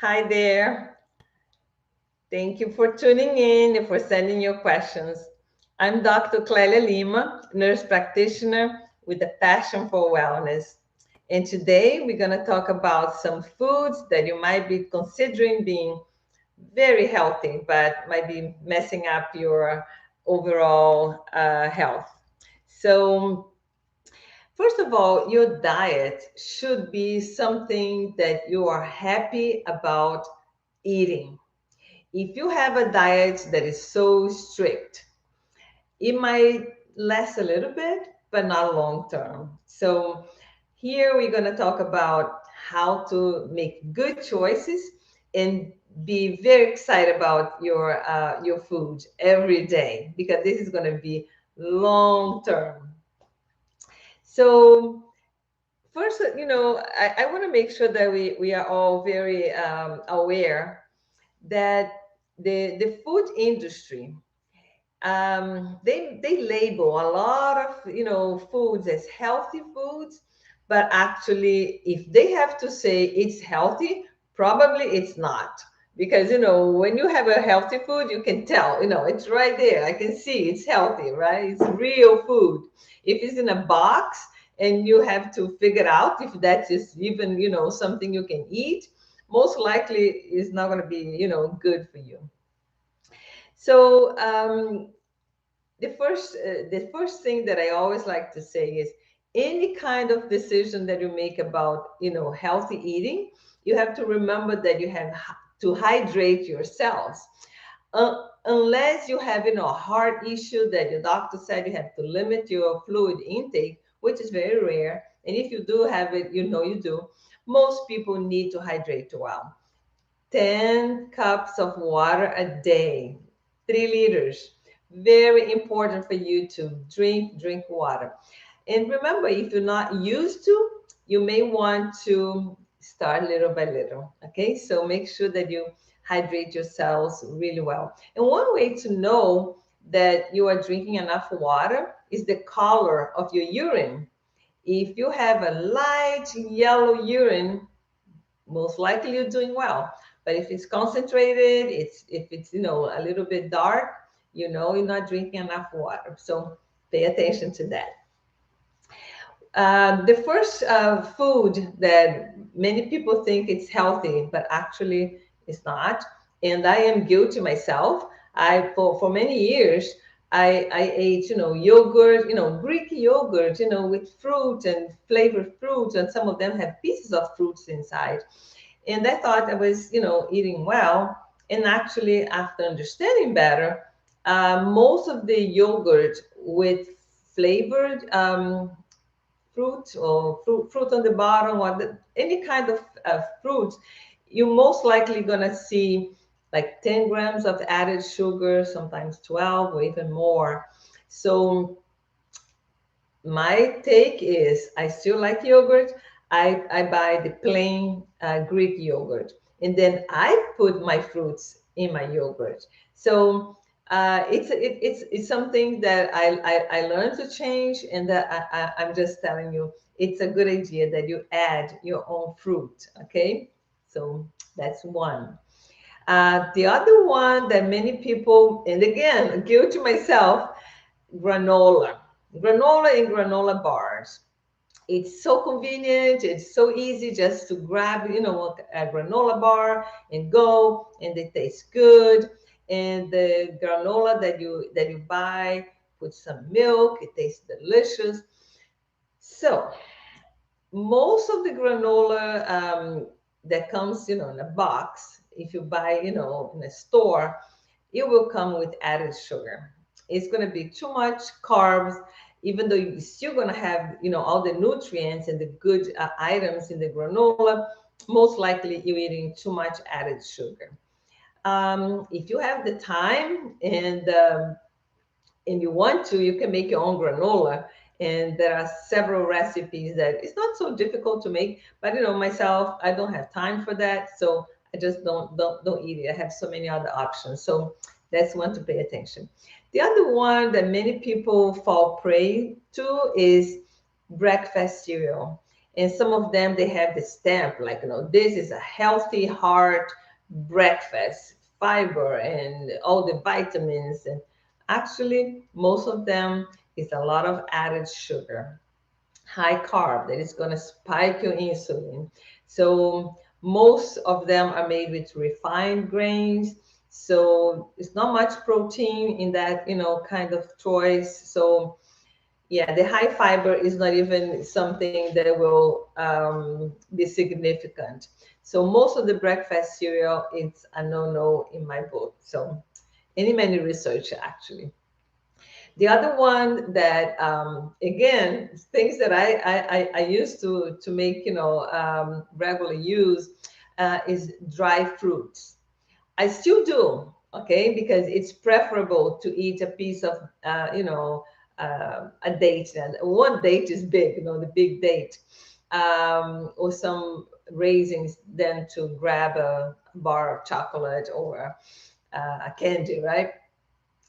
Hi there. Thank you for tuning in and for sending your questions. I'm Dr. Clelia Lima, nurse practitioner with a passion for wellness. And today we're going to talk about some foods that you might be considering being very healthy, but might be messing up your overall health. So, first of all, your diet should be something that you are happy about eating. If you have a diet that is so strict, it might last a little bit, but not long term. So, here we're going to talk about how to make good choices and be very excited about your food every day because this is going to be long term. So, first, I want to make sure that we are all very aware that the food industry, they label a lot of foods as healthy foods, but actually if they have to say it's healthy, probably it's not, because when you have a healthy food you can tell, it's right there, I can see it's healthy, right? It's real food. If it's in a box and you have to figure out if that is even something you can eat, most likely it's not going to be good for you. So the first thing that I always like to say is any kind of decision that you make about healthy eating, you have to remember that you have to hydrate yourselves. Unless you have a heart issue that your doctor said you have to limit your fluid intake, which is very rare, and if you do have it, you do. Most people need to hydrate well. 10 cups of water a day, 3 liters. Very important for you to drink water. And remember, if you're not used to, you may want to start little by little. Okay, so make sure that you hydrate your cells really well. And one way to know that you are drinking enough water is the color of your urine. If you have a light yellow urine, most likely you're doing well. But if it's concentrated, if it's a little bit dark, you're not drinking enough water. So pay attention to that. The first food that many people think it's healthy, but actually it's not, and I am guilty myself. I for many years I ate yogurt, Greek yogurt, with fruit and flavored fruits, and some of them have pieces of fruits inside. And I thought I was, eating well. And actually, after understanding better, most of the yogurt with flavored fruit or fruit on the bottom or any kind of fruit, you're most likely going to see like 10 grams of added sugar, sometimes 12 or even more. So my take is I still like yogurt. I buy the plain Greek yogurt, and then I put my fruits in my yogurt. So it's something that I learned to change, and that I'm just telling you it's a good idea that you add your own fruit. Okay, so that's one. The other one that many people, and again, guilty myself, granola. Granola and granola bars. It's so convenient. It's so easy just to grab, a granola bar and go, and they taste good. And the granola that you buy, put some milk. It tastes delicious. So most of the granola that comes, in a box, if you buy, in a store, it will come with added sugar. It's going to be too much carbs, even though you're still going to have, all the nutrients and the good items in the granola. Most likely you're eating too much added sugar. If you have the time and you want to, you can make your own granola. And there are several recipes that it's not so difficult to make. But myself, I don't have time for that, so I just don't eat it. I have so many other options. So that's one to pay attention. The other one that many people fall prey to is breakfast cereal. And some of them, they have the stamp like, this is a healthy heart breakfast, fiber and all the vitamins. And actually, most of them is a lot of added sugar, high carb that is going to spike your insulin. So most of them are made with refined grains. So it's not much protein in that, kind of choice. So yeah, the high fiber is not even something that will be significant. So most of the breakfast cereal, it's a no-no in my book. So many research actually. The other one that, again, things that I used to make, regular use, is dry fruits. I still do, okay, because it's preferable to eat a piece of, a date. And one date is big, the big date, or some raisins, than to grab a bar of chocolate or a candy, right?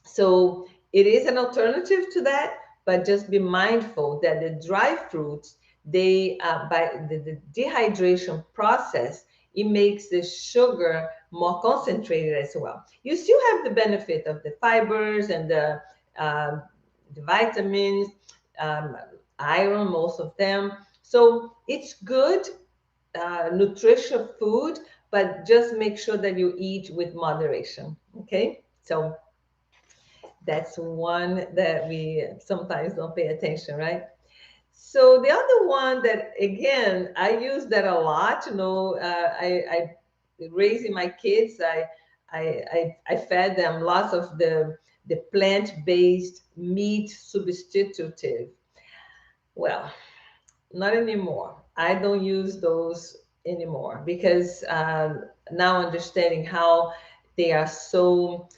So it is an alternative to that, but just be mindful that the dry fruits, they by the dehydration process, it makes the sugar more concentrated as well. You still have the benefit of the fibers and um, the vitamins, um, iron, most of them. So it's good, nutritious food, but just make sure that you eat with moderation. Okay, so that's one that we sometimes don't pay attention, right? So the other one that, again, I use that a lot. I raising my kids. I fed them lots of the plant-based meat substitutive. Well, not anymore. I don't use those anymore because now understanding how they are so,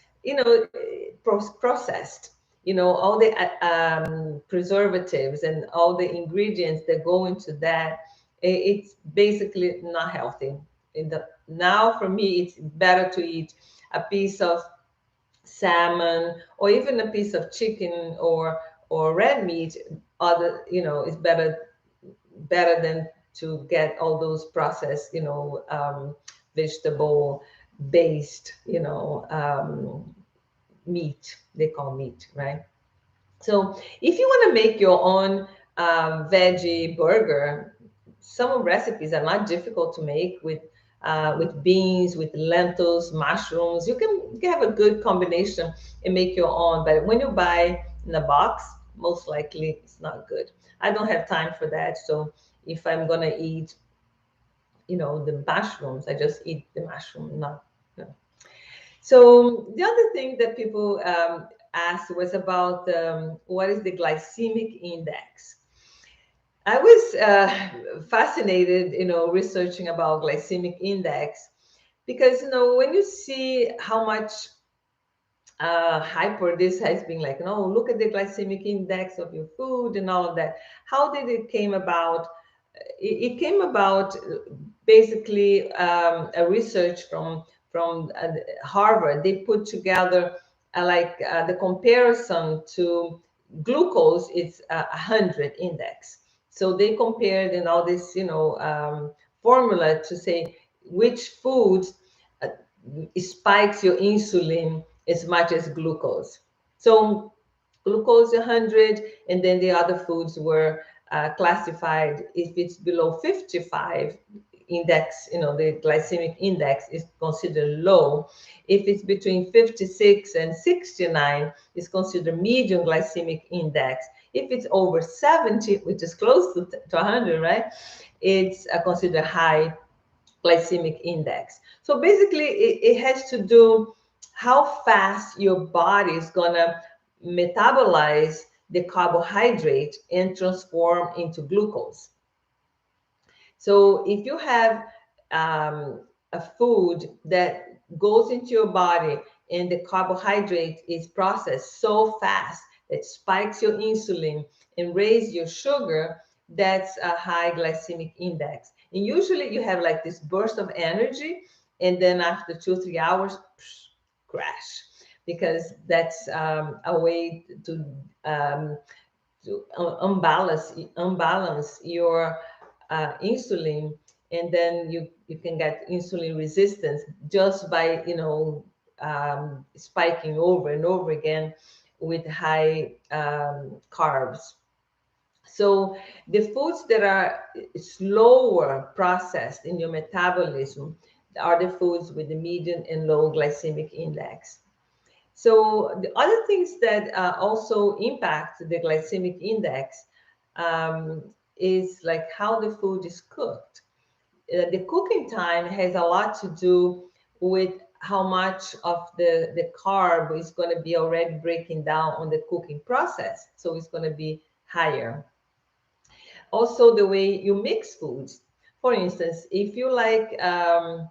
processed. All the preservatives and all the ingredients that go into that. It's basically not healthy. Now, for me, it's better to eat a piece of salmon or even a piece of chicken or red meat. Other, it's better than to get all those processed, vegetable based, meat, they call meat, right? So if you want to make your own veggie burger, some recipes are not difficult to make with beans, with lentils, mushrooms. You can have a good combination and make your own. But when you buy in a box, most likely it's not good. I don't have time for that. So if I'm gonna eat, the mushrooms, I just eat the mushroom, not. No. So the other thing that people asked was about what is the glycemic index. I was fascinated, researching about glycemic index because, when you see how much hyper this has been, like, no, look at the glycemic index of your food and all of that. How did it came about? It came about basically a research from Harvard. They put together the comparison to glucose. It's 100 index. So they compared in all this, formula to say which foods uh, spikes your insulin as much as glucose. So glucose 100, and then the other foods were classified. If it's below 55 index, the glycemic index is considered low. If it's between 56 and 69, it's considered medium glycemic index. If it's over 70, which is close to 100, right, it's considered high glycemic index. So basically, it has to do how fast your body is gonna metabolize the carbohydrate and transform into glucose. So if you have a food that goes into your body and the carbohydrate is processed so fast that spikes your insulin and raise your sugar, that's a high glycemic index. And usually you have like this burst of energy, and then after 2 or 3 hours, crash, because that's a way um, to unbalance your insulin, and then you can get insulin resistance just by, spiking over and over again with high carbs. So the foods that are slower processed in your metabolism are the foods with the medium and low glycemic index. So the other things that also impact the glycemic index um, is like how the food is cooked. The cooking time has a lot to do with how much of the carb is going to be already breaking down on the cooking process. So it's going to be higher. Also, the way you mix foods. For instance, if you like a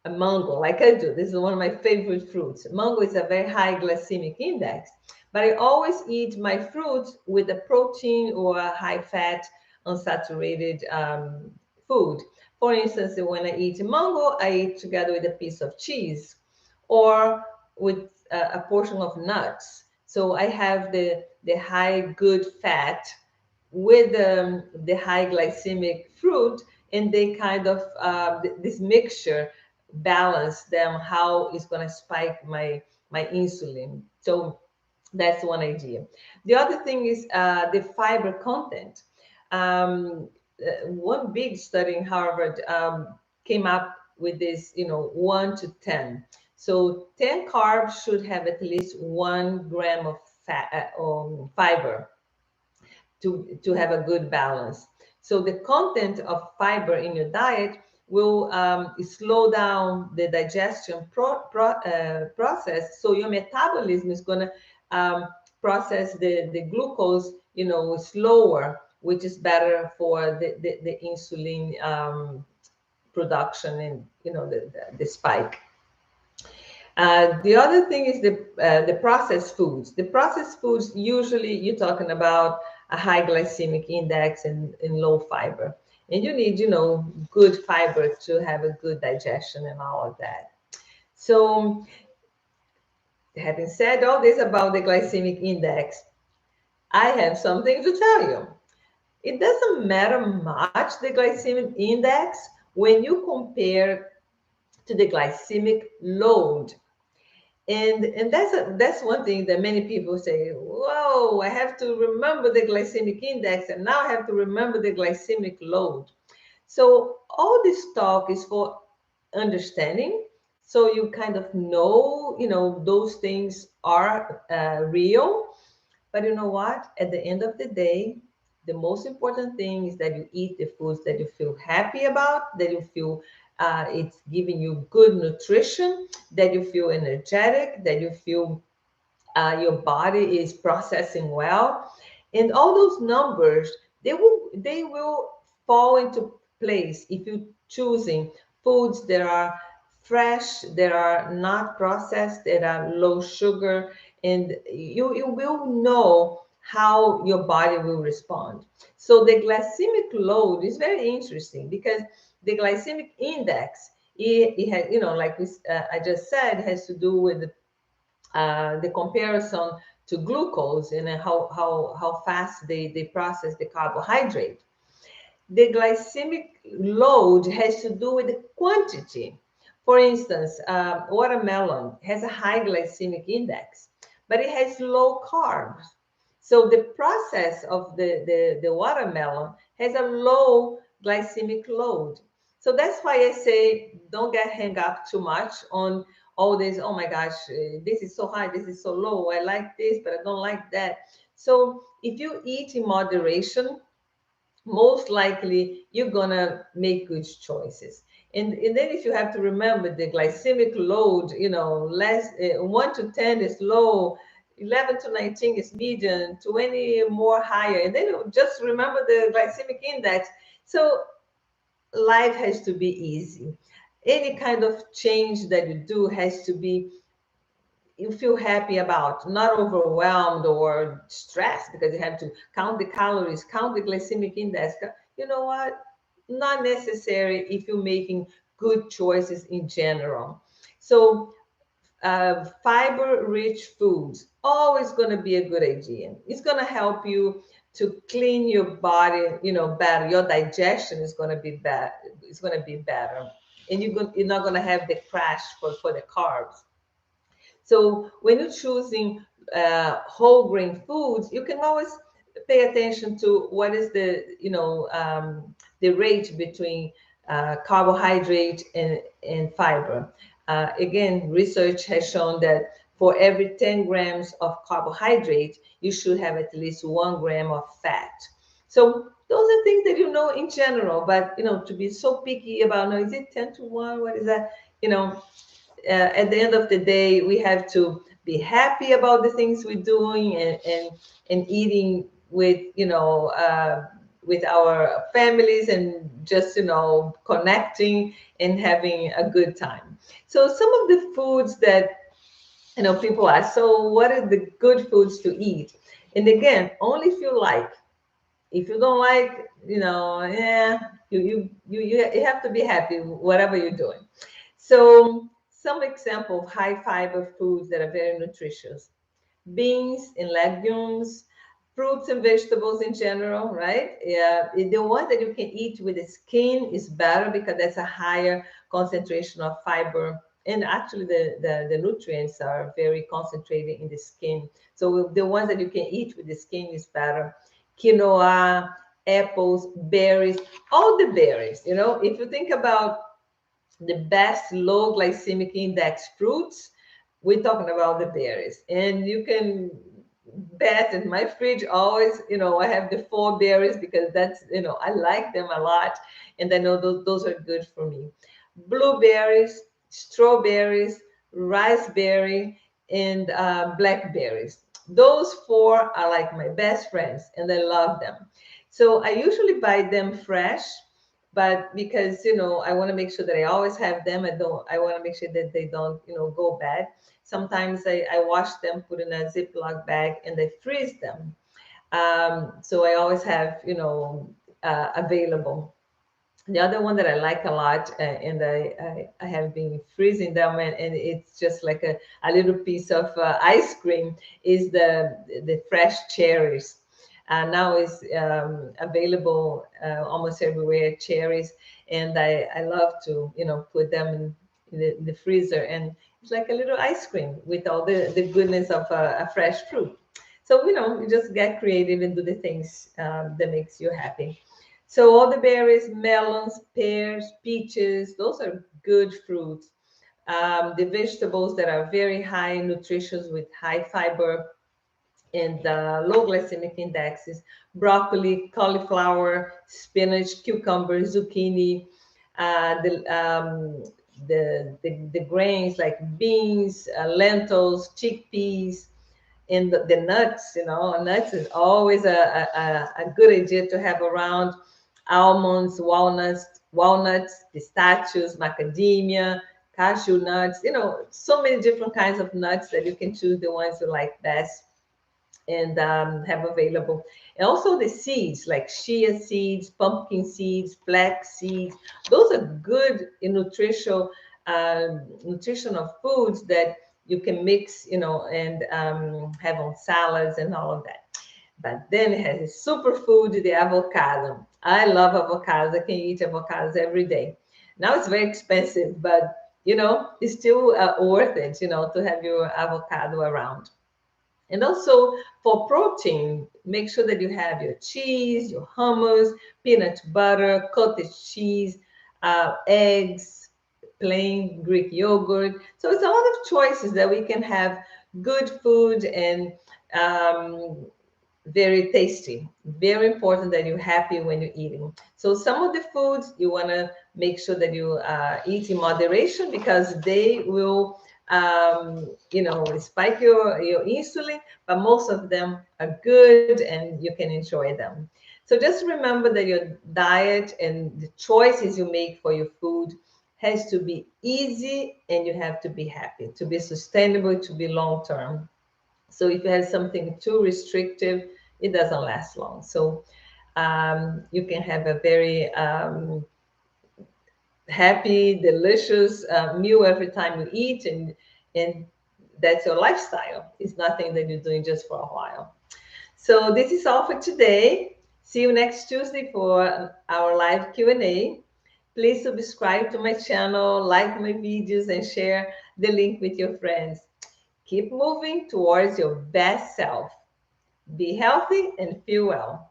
mango, like I do, this is one of my favorite fruits. Mango is a very high glycemic index, but I always eat my fruits with a protein or a high fat, unsaturated food. For instance, when I eat mango, I eat together with a piece of cheese or with a portion of nuts. So I have the high good fat with the high glycemic fruit, and they kind of this mixture balance them how it's going to spike my insulin. So that's one idea. The other thing is the fiber content. One big study in Harvard came up with this, 1 to 10. So 10 carbs should have at least 1 gram of fat, fiber to have a good balance. So the content of fiber in your diet will slow down the digestion process. So your metabolism is going to process the glucose, slower, which is better for the insulin production and, the spike. The other thing is the processed foods. The processed foods, usually you're talking about a high glycemic index and low fiber. And you need, good fiber to have a good digestion and all of that. So having said all this about the glycemic index, I have something to tell you. It doesn't matter much, the glycemic index, when you compare to the glycemic load. And that's one thing that many people say, whoa, I have to remember the glycemic index, and now I have to remember the glycemic load. So all this talk is for understanding, so you kind of know, those things are real. But you know what? At the end of the day, the most important thing is that you eat the foods that you feel happy about, that you feel it's giving you good nutrition, that you feel energetic, that you feel your body is processing well. And all those numbers, they will fall into place if you're choosing foods that are fresh, that are not processed, that are low sugar, and you will know how your body will respond. So the glycemic load is very interesting because the glycemic index, it has, like I just said, has to do with the comparison to glucose and how fast they process the carbohydrate. The glycemic load has to do with the quantity. For instance, watermelon has a high glycemic index, but it has low carbs. So the process of the watermelon has a low glycemic load. So that's why I say don't get hung up too much on all this. Oh my gosh, this is so high, this is so low. I like this, but I don't like that. So if you eat in moderation, most likely you're gonna make good choices. And then if you have to remember the glycemic load, less 1 to 10 is low, 11 to 19 is medium, 20 more higher, and then you just remember the glycemic index. So life has to be easy. Any kind of change that you do has to be you feel happy about, not overwhelmed or stressed because you have to count the calories, count the glycemic index. You know what? Not necessary if you're making good choices in general. So fiber rich foods always going to be a good idea. It's going to help you to clean your body, better. Your digestion is going to be better. It's going to be better, and you're not going to have the crash for the carbs. So when you're choosing whole grain foods, you can always pay attention to what is the rate between carbohydrate and fiber. Again, research has shown that for every 10 grams of carbohydrate, you should have at least 1 gram of fat. So those are things that you know in general, but to be so picky about, no, is it 10 to 1? What is that? You know, at the end of the day, we have to be happy about the things we're doing and eating with with our families and just connecting and having a good time. So some of the foods that people ask, so what are the good foods to eat? And again, only if you like. If you don't like, yeah, you have to be happy whatever you're doing. So some example of high fiber foods that are very nutritious: beans and legumes, fruits and vegetables in general, right? Yeah, the one that you can eat with the skin is better because that's a higher concentration of fiber. And actually, the nutrients are very concentrated in the skin. So the ones that you can eat with the skin is better. Quinoa, apples, berries, all the berries. If you think about the best low glycemic index fruits, we're talking about the berries. And you can bet in my fridge always, I have the 4 berries because that's, I like them a lot. And I know those are good for me. Blueberries, strawberries, raspberry, and blackberries. Those 4 are like my best friends and I love them. So I usually buy them fresh, but because I want to make sure that I always have them. I want to make sure that they don't go bad. Sometimes I wash them, put in a Ziploc bag, and I freeze them. So I always have available. The other one that I like a lot, and I have been freezing them, and it's just like a little piece of ice cream, is the fresh cherries. Now is available almost everywhere, cherries, and I love to put them in the freezer, and it's like a little ice cream with all the goodness of a fresh fruit. So you just get creative and do the things that makes you happy. So all the berries, melons, pears, peaches, those are good fruits. The vegetables that are very high in nutrition with high fiber and low glycemic indexes: broccoli, cauliflower, spinach, cucumber, zucchini, uh, the, um, the grains like beans, lentils, chickpeas, and the nuts. Nuts is always a good idea to have around: almonds, walnuts, pistachios, macadamia, cashew nuts. So many different kinds of nuts that you can choose the ones you like best and have available. And also the seeds like chia seeds, pumpkin seeds, flax seeds. Those are good in nutritional foods that you can mix, and have on salads and all of that. But then it has a superfood, the avocado. I love avocados. I can eat avocados every day. Now it's very expensive, but it's still worth it, to have your avocado around. And also for protein, make sure that you have your cheese, your hummus, peanut butter, cottage cheese, eggs, plain Greek yogurt. So it's a lot of choices that we can have good food and um, very tasty. Very important that you're happy when you're eating. So some of the foods you want to make sure that you eat in moderation because they will, spike your insulin, but most of them are good and you can enjoy them. So just remember that your diet and the choices you make for your food has to be easy and you have to be happy, to be sustainable, to be long term. So if you have something too restrictive, it doesn't last long. So you can have a very happy, delicious meal every time you eat, and that's your lifestyle. It's nothing that you're doing just for a while. So this is all for today. See you next Tuesday for our live Q&A. Please subscribe to my channel, like my videos, and share the link with your friends. Keep moving towards your best self. Be healthy and feel well.